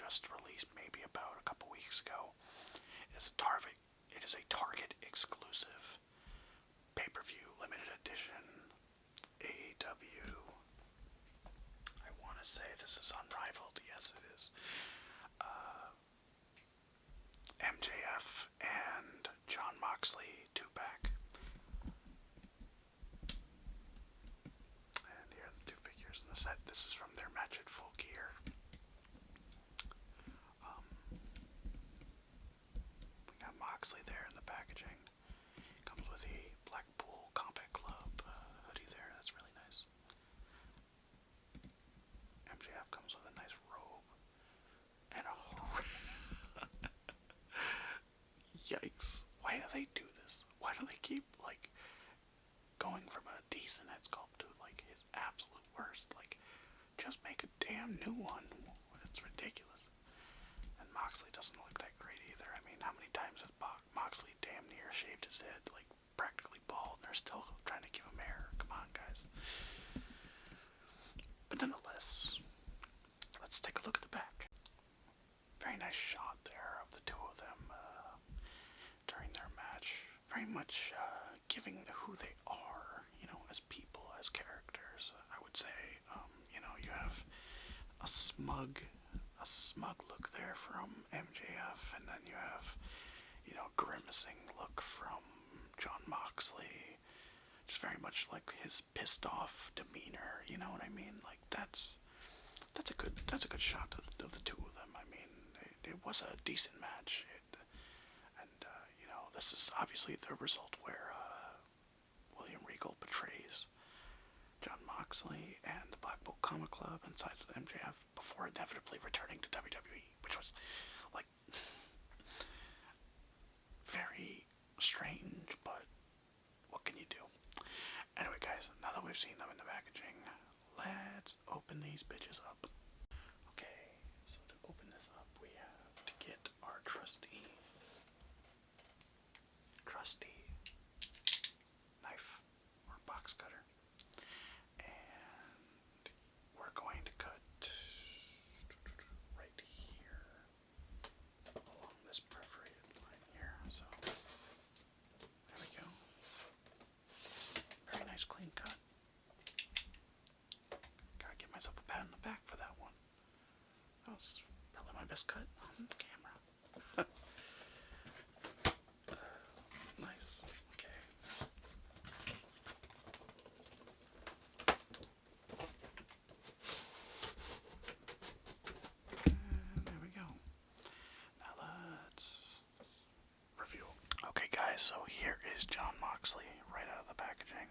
just released maybe about a couple weeks ago. It is a Target exclusive pay-per-view limited edition AEW. I want to say this is Unrivaled. Yes, it is. MJF and John Moxley 2-pack. And here are the two figures in the set. This is from their match at Full Gear. We got Moxley there in the packaging. Comes with a Blackpool Combat Club hoodie there. That's really nice. MJF comes with a nice robe and a Yikes. Why do they do this? Why do they keep, like, going from a decent head sculpt to, like, his absolute worst? Like, just make a damn new one. It's ridiculous. And Moxley doesn't look that great either. I mean, how many times has Moxley damn near shaved his head, like, practically bald, and they're still trying to give him hair? Come on, guys. But nonetheless, let's take a look at the back. Very nice shot there of the two of them during their match. Very much giving who they are, you know, as people, as characters. I would say, you know, you have a smug look there from MJF, and then you have, you know, grimacing look from John Moxley. Just very much like his pissed off demeanor, you know what I mean? Like that's a good shot of the two of them. I mean, it was a decent match. You know, this is obviously the result where William Regal betrays John Moxley and the Blackpool Combat Club and sides with MJF before inevitably returning to WWE, which was, like, very strange, but what can you do? Anyway, guys, now that we've seen them in the packaging, let's open these bitches up. Okay, so to open this up, we have to get our trusty knife or box cutter, and we're going to cut right here along this perforated line here. So there we go. Very nice clean cut. Gotta give myself a pat on the back for that one. That was probably my best cut on the camera. Nice. Okay. And there we go. Now let's review. Okay, guys, so here is John Moxley right out of the packaging.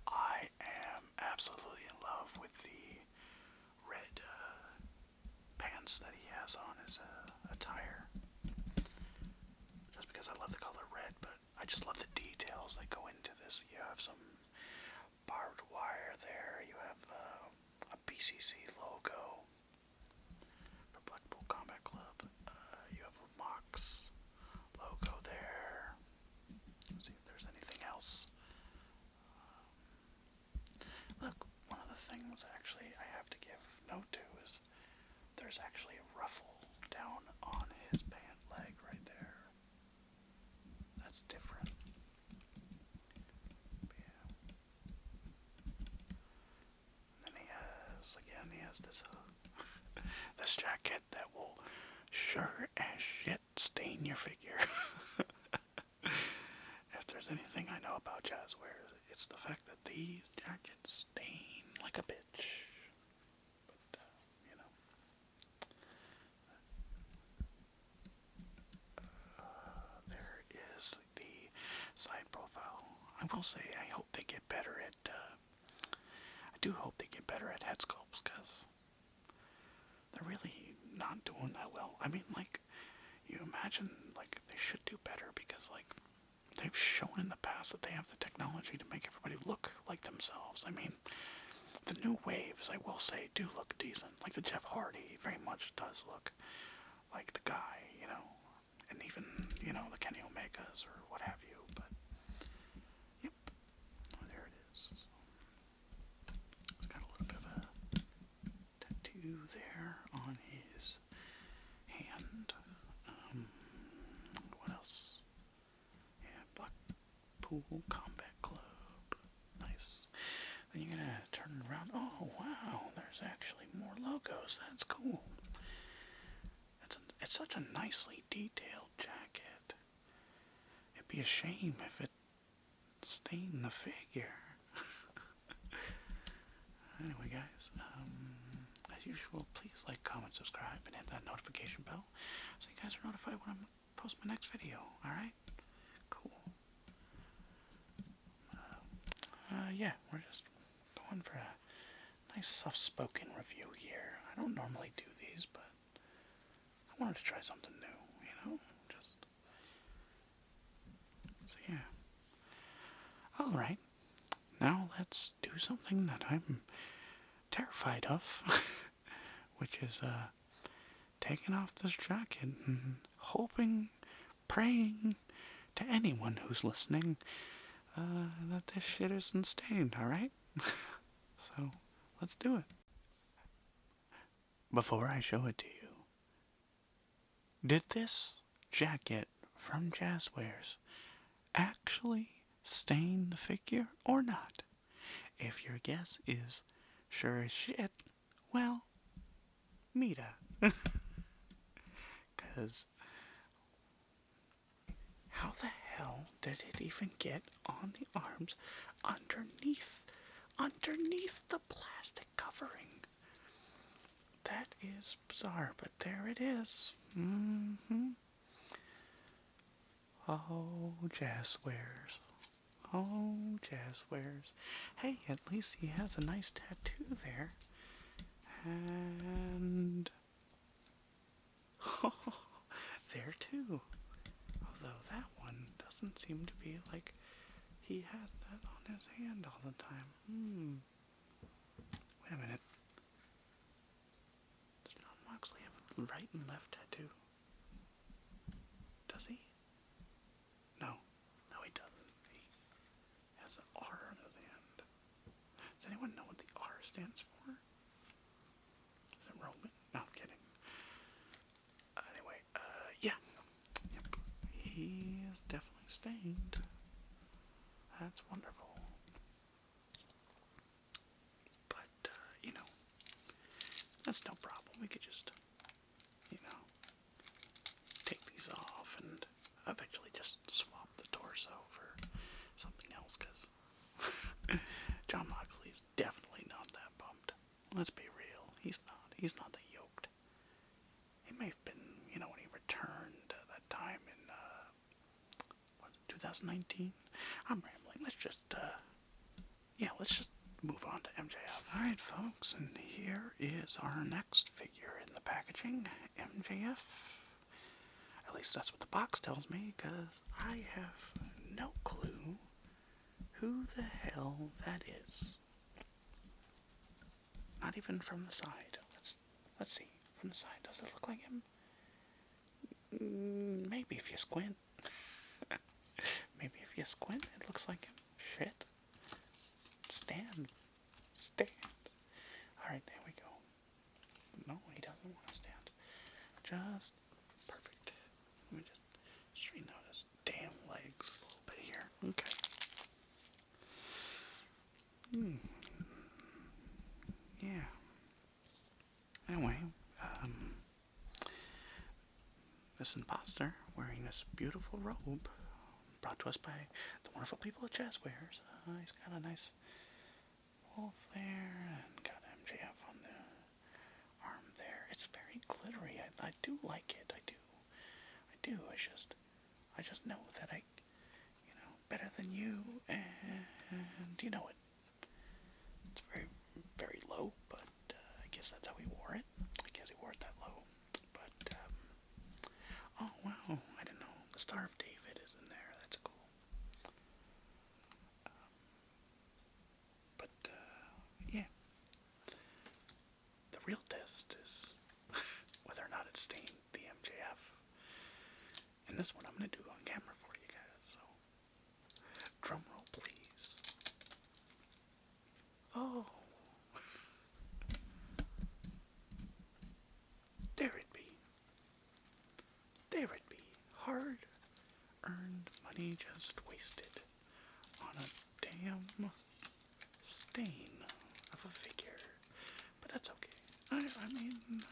I am absolutely in love with the red pants that he has on his attire. Just because I love the color red, but I just love the details that go into this. You have some barbed wire there. You have a BCC logo for Blackpool Combat Club. You have a Mox logo there. Let's see if there's anything else. Look, one of the things actually I have to give note to is there's actually a ruffle down on his pant leg right there. That's different. But yeah. And then he has this this jacket that will sure as shit stain your figure. If there's anything I know about jazzwares, it's the fact that these jackets stain like a bitch. But, you know. There is the side profile. I will say I hope they get better at, I do hope they get better at head sculpts, because they're really not doing that well. I mean, like, you imagine, like, they should do better, because, like, they've shown in the past that they have the technology to make everybody look like themselves. I mean, the new waves, I will say, do look decent. Like the Jeff Hardy very much does look like the guy, you know, and even, you know, the Kenny Omegas or what have you, but, yep, there it is. He's got a little bit of a tattoo there on his cool. Combat Club. Nice. Then you're gonna turn around. Oh, wow. There's actually more logos. That's cool. It's such a nicely detailed jacket. It'd be a shame if it stained the figure. Anyway, guys, as usual, please like, comment, subscribe, and hit that notification bell so you guys are notified when I post my next video. Alright? Cool. Yeah, we're just going for a nice soft-spoken review here. I don't normally do these, but I wanted to try something new, you know? So yeah. Alright. Now let's do something that I'm terrified of, which is taking off this jacket and hoping, praying to anyone who's listening that this shit isn't stained, alright? So, let's do it. Before I show it to you, did this jacket from Jazzwares actually stain the figure or not? If your guess is sure as shit, well, Mita. Because how the hell did it even get on the arms underneath the plastic covering? That is bizarre, but there it is. Oh, Jazzwares. Oh, Jazzwares. Hey, at least he has a nice tattoo there. And there too. Although that one doesn't seem to be like he has that on his hand all the time. Wait a minute. Does John Moxley have a right and left tattoo? Does he? No. No, he doesn't. He has an R on his hand. Does anyone know what the R stands for? Is it Roman? No, I'm kidding. Anyway, yeah. Yep. He is definitely stained. That's wonderful. But, you know, that's no problem. We could just, you know, take these off and eventually just swap the torso for something else, because John Moxley's definitely not that pumped. Let's be real. He's not that yoked. He may have been, you know, when he returned that time in, 2019? I'm rambling. Let's just move on to MJF. Alright, folks, and here is our next figure in the packaging, MJF. At least that's what the box tells me, because I have no clue who the hell that is. Not even from the side. Let's see. From the side, does it look like him? Maybe if you squint. Maybe if you squint, it looks like him. Shit. Stand. Alright, there we go. No, he doesn't want to stand. Just perfect. Let me just straighten out his damn legs a little bit here. Okay. Yeah. Anyway, this imposter wearing this beautiful robe brought to us by the wonderful people at Jazzwares. He's got a nice wolf there and got MJF on the arm there. It's very glittery. I do like it. I do. I just know that better than you, and you know it. It's very, very low, but I guess that's how he wore it. I guess he wore it that low. But, oh wow, I didn't know. The Star of David is in there. That's cool. Yeah. The real test is whether or not it stained the MJF. And this one I'm going to do on camera for you guys, so drum roll please. Oh. There it be. Hard-earned money just wasted on a damn stain of a figure. But that's okay. I mean, it's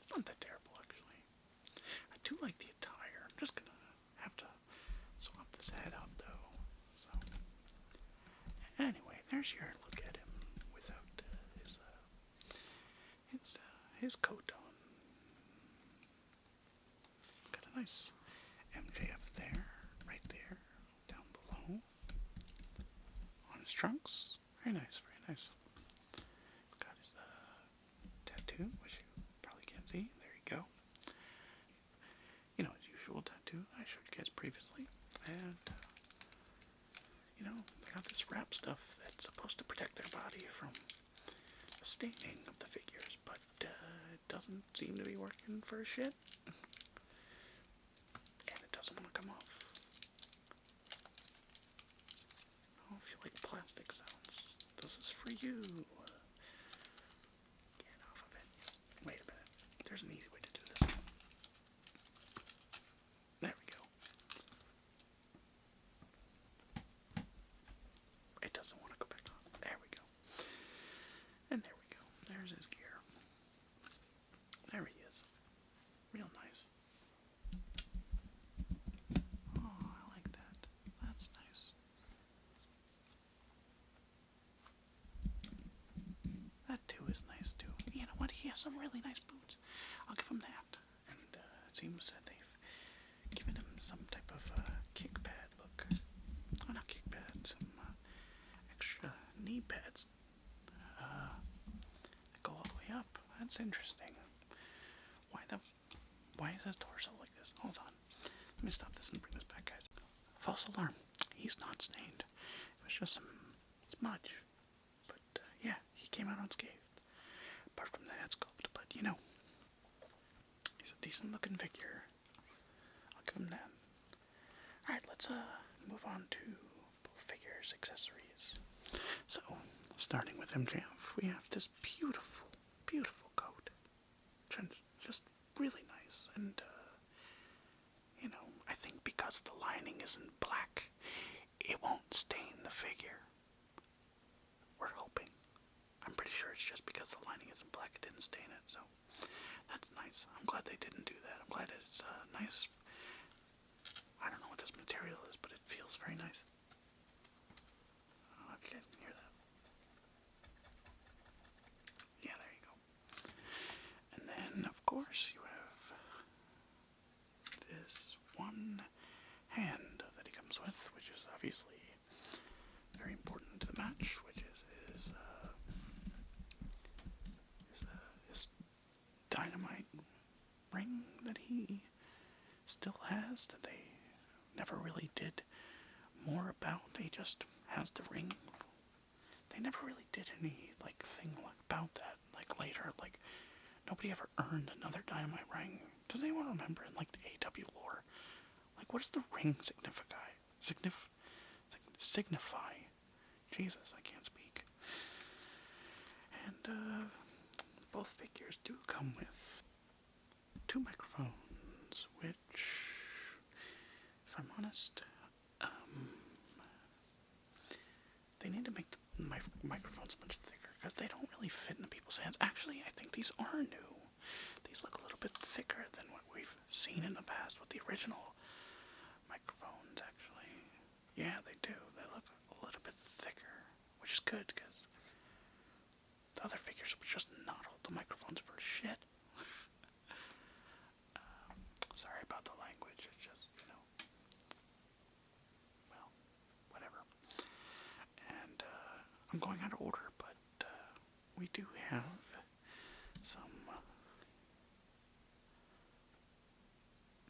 not that terrible, actually. I do like the attire. I'm just gonna have to swap this head out, though. So, anyway, there's your look at him without his coat on. Got a nice MJF there, right there, down below, on his trunks. Very nice, very nice. Got his tattoo, which you probably can't see. There you go. You know, his usual tattoo I showed you guys previously. And, you know, they got this wrap stuff that's supposed to protect their body from the staining of the figures, but it doesn't seem to be working for shit. And it doesn't want to come off. Oh, if you like plastic sounds, this is for you. Get off of it. Wait a minute. There's an easy way to do this. There we go. It doesn't want to go back on. There we go. And there we go. There's his gear. There he is. Real nice. Oh, I like that. That's nice. That too is nice too. You know what? He has some really nice boots. I'll give him that. And it seems that they've given him some type of kick pad look. Oh, not kick pad. Some extra knee pads that go all the way up. That's interesting. Why is his torso like this? Hold on. Let me stop this and bring this back, guys. False alarm. He's not stained. It was just some smudge. But, yeah, he came out unscathed. Apart from the head sculpt. But, you know, he's a decent looking figure. I'll give him that. Alright, let's move on to both figures' accessories. So, starting with MJF, we have this beautiful, beautiful coat. Just really nice. And, you know, I think because the lining isn't black, it won't stain the figure. We're hoping. I'm pretty sure it's just because the lining isn't black, it didn't stain it, so that's nice. I'm glad they didn't do that. I'm glad it's nice. I don't know what this material is, but it feels very nice. I don't know if you guys can hear that. Yeah, there you go. And then, of course, you have this one hand that he comes with, which is obviously very important to the match, which is his dynamite ring that he still has, that they never really did more about. He just has the ring. They never really did any, like, thing about that, like, later, like, nobody ever earned another dynamite ring. Does anyone remember in, like, the AEW lore? Like, what does the ring signify? Signify. Jesus, I can't speak. And, both figures do come with 2 microphones, which, if I'm honest, they need to make the microphones much thicker, because they don't really fit into people's hands. Actually, I think these are new. These look a little bit thicker than what we've seen in the past with the original microphones, actually. Yeah, they do. They look a little bit thicker, which is good, because the other figures would just not hold the microphones for shit. Sorry about the language. It's just, you know, well, whatever. And I'm going out of order, but we do have some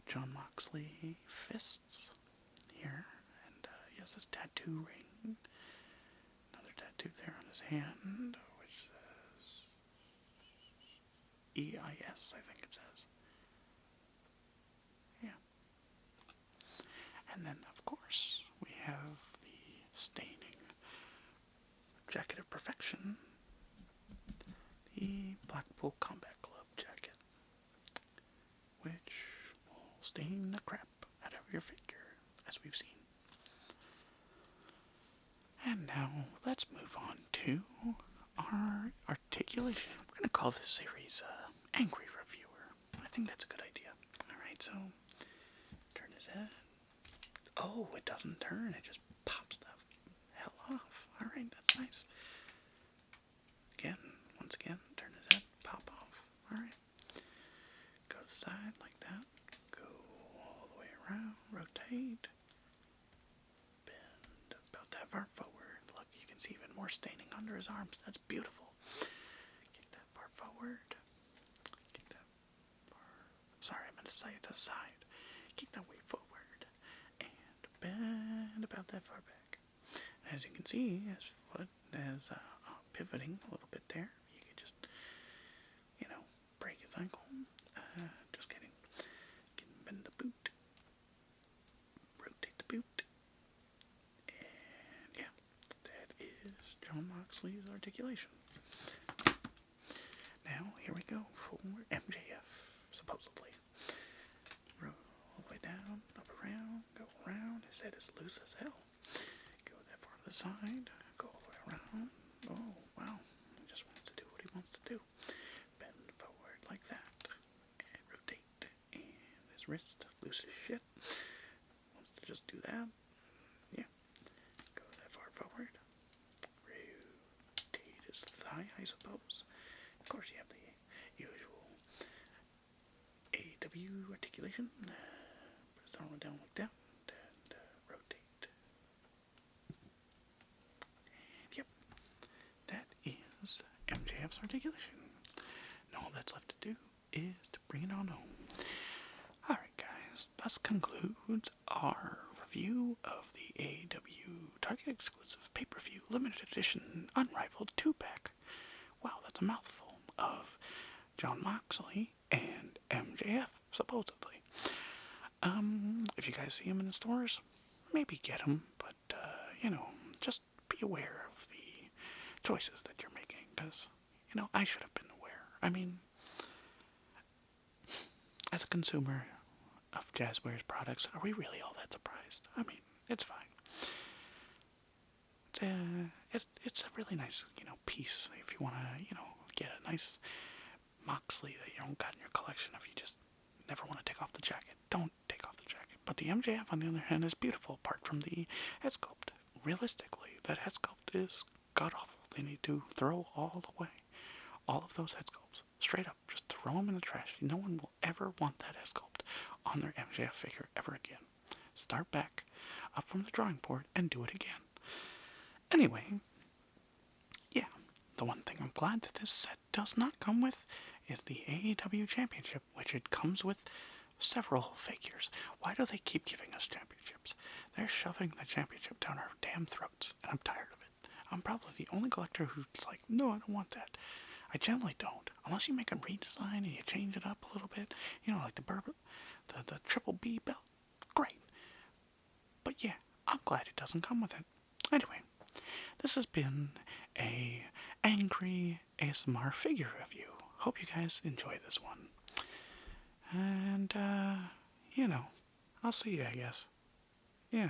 John Moxley fists here, and he has this tattoo ring, another tattoo there on his hand, which says EIS, I think it says. Yeah. And then, of course, we have the staining jacket of perfection, the Blackpool Combat Club jacket, which will stain the crap out of your figure, as we've seen. angry reviewer. I think that's a good idea. Alright, so turn his head. Oh, it doesn't turn, it just pops the hell off. Alright, that's nice. Again, once again, turn his head, pop off. Alright. Go to the side like that. Go all the way around, rotate. Bend about that far forward. Look, you can see even more staining under his arms. That's beautiful. Kick that far forward. Kick that far. Sorry, I meant to say it to the side. Kick that way forward. And bend about that far back. As you can see, his foot is pivoting a little bit there. You can just, break his ankle. Just kidding. Bend the boot. Rotate the boot. And yeah, that is Jon Moxley's articulation. Now, here we go for MJF, supposedly. Roll all the way down, up around, go around. His head is loose as hell. Go that far to the side, go all the way around. Oh, wow. He just wants to do what he wants to do. Bend forward like that. And rotate. And his wrist, loose as shit. Wants to just do that. Yeah. Go that far forward. Rotate his thigh, I suppose. Of course, you have the usual AEW articulation. Put his arm down like that. And rotate. And yep. That is MJF's articulation. And all that's left to do is to bring it on home. Alright guys, that concludes our review of the AEW Target exclusive pay-per-view limited edition Unrivaled 2-pack. Wow, that's a mouthful of Jon Moxley and MJF, supposedly. If you guys see him in the stores, maybe get him, but, just be aware of the choices that you're making, because, I should have been aware. I mean, as a consumer of Jazzwares products, are we really all that surprised? I mean, it's fine. It's a really nice, piece if you want to, get a nice Moxley that you don't got in your collection. If you just never want to take off the jacket, don't take off the jacket. But the MJF, on the other hand, is beautiful, apart from the head sculpt. Realistically, that head sculpt is god-awful. They need to throw all away. All of those head sculpts. Straight up, just throw them in the trash. No one will ever want that head sculpt on their MJF figure ever again. Start back, up from the drawing board, and do it again. Anyway, yeah, the one thing I'm glad that this set does not come with is the AEW Championship, which it comes with several figures. Why do they keep giving us championships? They're shoving the championship down our damn throats, and I'm tired of it. I'm probably the only collector who's like, no, I don't want that. I generally don't, unless you make a redesign and you change it up a little bit, like the Triple B belt. Great. But yeah, I'm glad it doesn't come with it. Anyway, this has been a angry ASMR figure review. Hope you guys enjoy this one. And, I'll see you, I guess. Yeah.